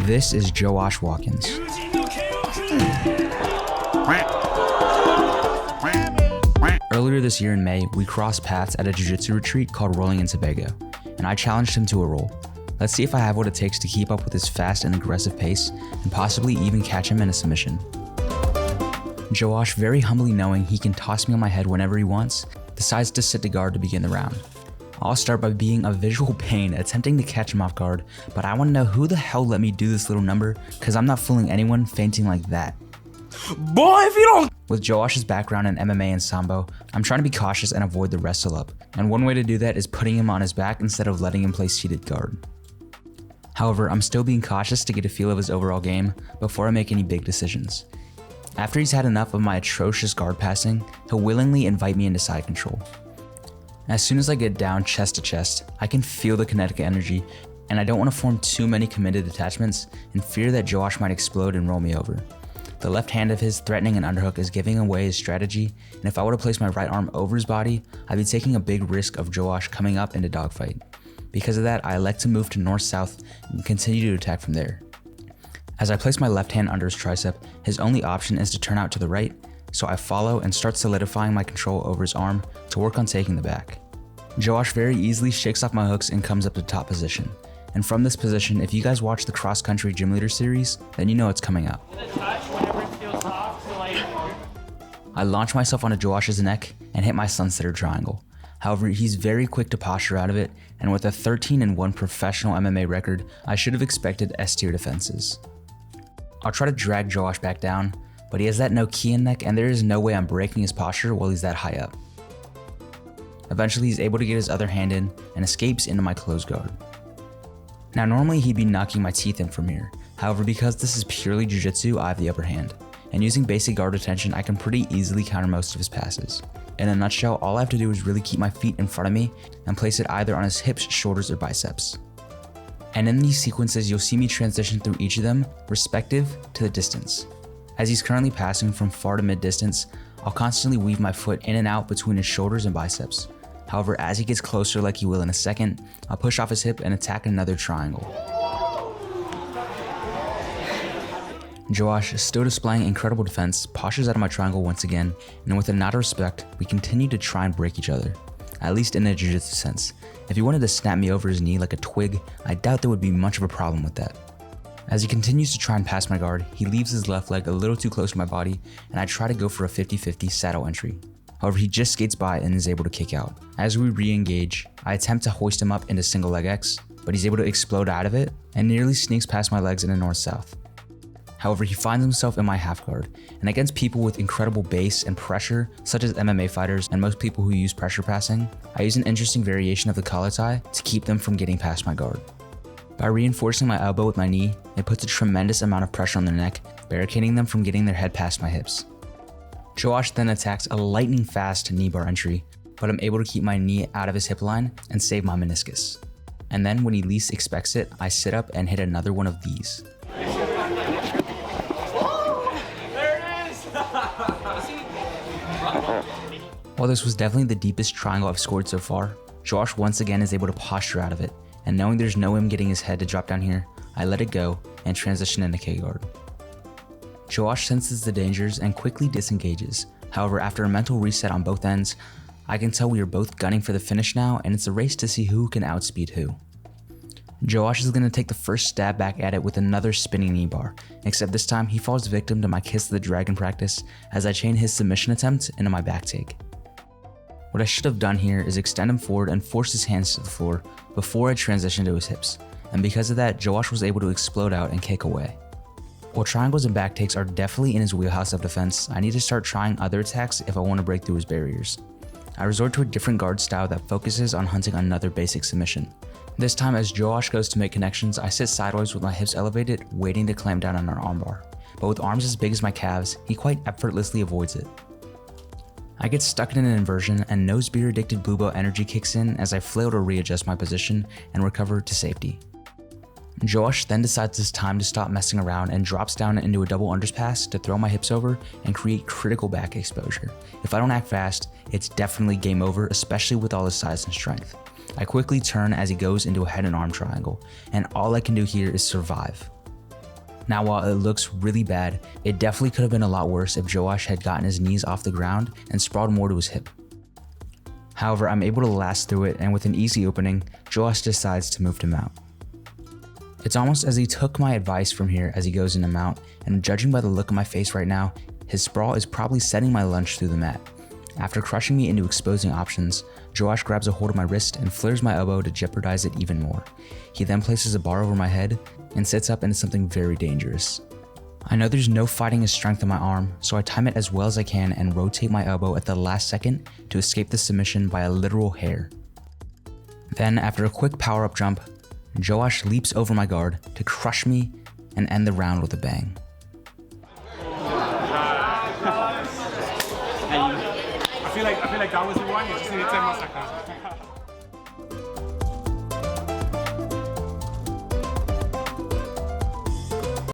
This is Josh Watkins. Earlier this year in May, we crossed paths at a jiu-jitsu retreat called Rolling in Tobago, and I challenged him to a roll. Let's see if I have what it takes to keep up with his fast and aggressive pace, and possibly even catch him in a submission. Josh, very humbly knowing he can toss me on my head whenever he wants, decides to sit to guard to begin the round. I'll start by being a visual pain, attempting to catch him off guard, but I want to know who the hell let me do this little number, cause I'm not fooling anyone fainting like that. Boy, if you don't... With Joash's background in MMA and Sambo, I'm trying to be cautious and avoid the wrestle up, and one way to do that is putting him on his back instead of letting him play seated guard. However, I'm still being cautious to get a feel of his overall game before I make any big decisions. After he's had enough of my atrocious guard passing, he'll willingly invite me into side control. As soon as I get down chest to chest, I can feel the kinetic energy, and I don't want to form too many committed attachments in fear that Josh might explode and roll me over. The left hand of his threatening an underhook is giving away his strategy, and if I were to place my right arm over his body, I'd be taking a big risk of Josh coming up into dogfight. Because of that, I elect to move to north-south and continue to attack from there. As I place my left hand under his tricep, his only option is to turn out to the right, so I follow and start solidifying my control over his arm to work on taking the back. Josh very easily shakes off my hooks and comes up to top position. And from this position, if you guys watch the cross country gym leader series, then you know it's coming out. I launch myself onto Joash's neck and hit my sunsetter triangle. However, he's very quick to posture out of it, and with a 13-1 professional MMA record, I should have expected S-tier defenses. I'll try to drag Josh back down, but he has that Nokian neck and there is no way I'm breaking his posture while he's that high up. Eventually he's able to get his other hand in and escapes into my closed guard. Now normally he'd be knocking my teeth in from here, however because this is purely jiu-jitsu I have the upper hand, and using basic guard attention I can pretty easily counter most of his passes. In a nutshell, all I have to do is really keep my feet in front of me and place it either on his hips, shoulders, or biceps. And in these sequences you'll see me transition through each of them respective to the distance. As he's currently passing from far to mid distance, I'll constantly weave my foot in and out between his shoulders and biceps. However, as he gets closer like he will in a second, I'll push off his hip and attack another triangle. Josh, still displaying incredible defense, postures out of my triangle once again, and with a nod of respect, we continue to try and break each other. At least in a jiu-jitsu sense. If he wanted to snap me over his knee like a twig, I doubt there would be much of a problem with that. As he continues to try and pass my guard, he leaves his left leg a little too close to my body, and I try to go for a 50-50 saddle entry. However, he just skates by and is able to kick out. As we re-engage, I attempt to hoist him up into single leg X, but he's able to explode out of it and nearly sneaks past my legs in a north-south. However, he finds himself in my half guard, and against people with incredible base and pressure, such as MMA fighters and most people who use pressure passing, I use an interesting variation of the collar tie to keep them from getting past my guard. By reinforcing my elbow with my knee, it puts a tremendous amount of pressure on their neck, barricading them from getting their head past my hips. Josh then attacks a lightning fast knee bar entry, but I'm able to keep my knee out of his hip line and save my meniscus. And then when he least expects it, I sit up and hit another one of these. While this was definitely the deepest triangle I've scored so far, Josh once again is able to posture out of it, and knowing there's no way I'm getting his head to drop down here, I let it go and transition into K-guard. Josh senses the dangers and quickly disengages. However, after a mental reset on both ends, I can tell we are both gunning for the finish now, and it's a race to see who can outspeed who. Josh is going to take the first stab back at it with another spinning knee bar, except this time he falls victim to my Kiss the Dragon practice as I chain his submission attempt into my back take. What I should have done here is extend him forward and force his hands to the floor before I transitioned to his hips, and because of that, Josh was able to explode out and kick away. While triangles and back takes are definitely in his wheelhouse of defense, I need to start trying other attacks if I want to break through his barriers. I resort to a different guard style that focuses on hunting another basic submission. This time as Josh goes to make connections, I sit sideways with my hips elevated, waiting to clamp down on our armbar. But with arms as big as my calves, he quite effortlessly avoids it. I get stuck in an inversion and no spear addicted blue belt energy kicks in as I flail to readjust my position and recover to safety. Josh then decides it's time to stop messing around and drops down into a double underpass to throw my hips over and create critical back exposure. If I don't act fast, it's definitely game over, especially with all his size and strength. I quickly turn as he goes into a head and arm triangle, and all I can do here is survive. Now while it looks really bad, it definitely could have been a lot worse if Joash had gotten his knees off the ground and sprawled more to his hip. However, I'm able to last through it, and with an easy opening, Joash decides to move to mount. It's almost as he took my advice from here as he goes into mount, and judging by the look on my face right now, his sprawl is probably sending my lunge through the mat. After crushing me into exposing options, Joash grabs a hold of my wrist and flares my elbow to jeopardize it even more. He then places a bar over my head and sits up into something very dangerous. I know there's no fighting his strength on my arm, so I time it as well as I can and rotate my elbow at the last second to escape the submission by a literal hair. Then, after a quick power-up jump, Joash leaps over my guard to crush me and end the round with a bang. I feel like that was the one. You just need 10 more seconds.